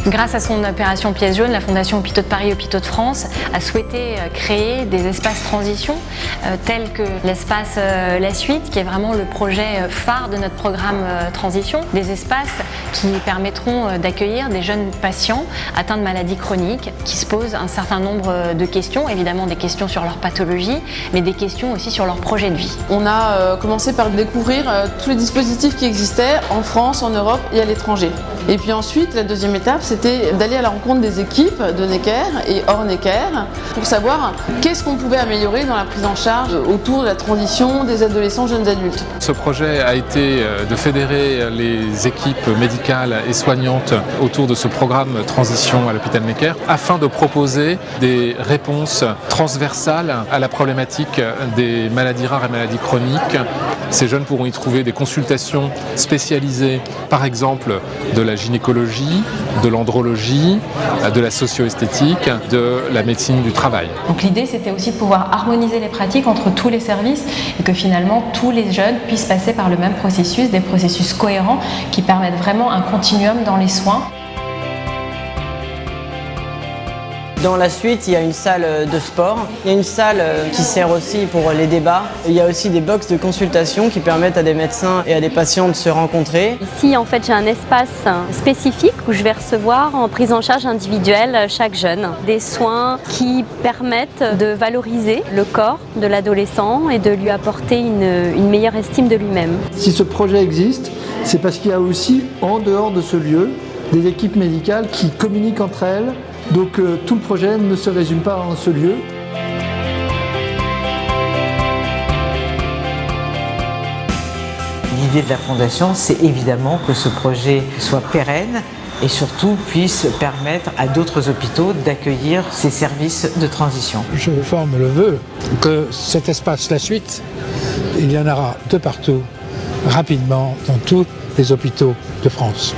Grâce à son opération Pièce jaune, la Fondation Hôpitaux de Paris, Hôpitaux de France a souhaité créer des espaces transition tels que l'espace La Suite, qui est vraiment le projet phare de notre programme transition. Des espaces qui permettront d'accueillir des jeunes patients atteints de maladies chroniques qui se posent un certain nombre de questions, évidemment des questions sur leur pathologie, mais des questions aussi sur leur projet de vie. On a commencé par découvrir tous les dispositifs qui existaient en France, en Europe et à l'étranger. Et puis ensuite, la deuxième étape, c'était d'aller à la rencontre des équipes de Necker et hors Necker pour savoir qu'est-ce qu'on pouvait améliorer dans la prise en charge autour de la transition des adolescents jeunes adultes. Ce projet a été de fédérer les équipes médicales et soignantes autour de ce programme transition à l'hôpital Necker afin de proposer des réponses transversales à la problématique des maladies rares et maladies chroniques. Ces jeunes pourront y trouver des consultations spécialisées, par exemple de la gynécologie, de l'andrologie, de la socio-esthétique, de la médecine du travail. Donc l'idée, c'était aussi de pouvoir harmoniser les pratiques entre tous les services et que finalement tous les jeunes puissent passer par le même processus, des processus cohérents qui permettent vraiment un continuum dans les soins. Dans la suite, il y a une salle de sport, il y a une salle qui sert aussi pour les débats. Il y a aussi des box de consultation qui permettent à des médecins et à des patients de se rencontrer. Ici, en fait, j'ai un espace spécifique où je vais recevoir en prise en charge individuelle chaque jeune. Des soins qui permettent de valoriser le corps de l'adolescent et de lui apporter une meilleure estime de lui-même. Si ce projet existe, c'est parce qu'il y a aussi, en dehors de ce lieu, des équipes médicales qui communiquent entre elles. Donc tout le projet ne se résume pas en ce lieu. L'idée de la Fondation, c'est évidemment que ce projet soit pérenne et surtout puisse permettre à d'autres hôpitaux d'accueillir ces services de transition. Je forme le vœu que cet espace La Suite, il y en aura de partout, rapidement, dans tous les hôpitaux de France.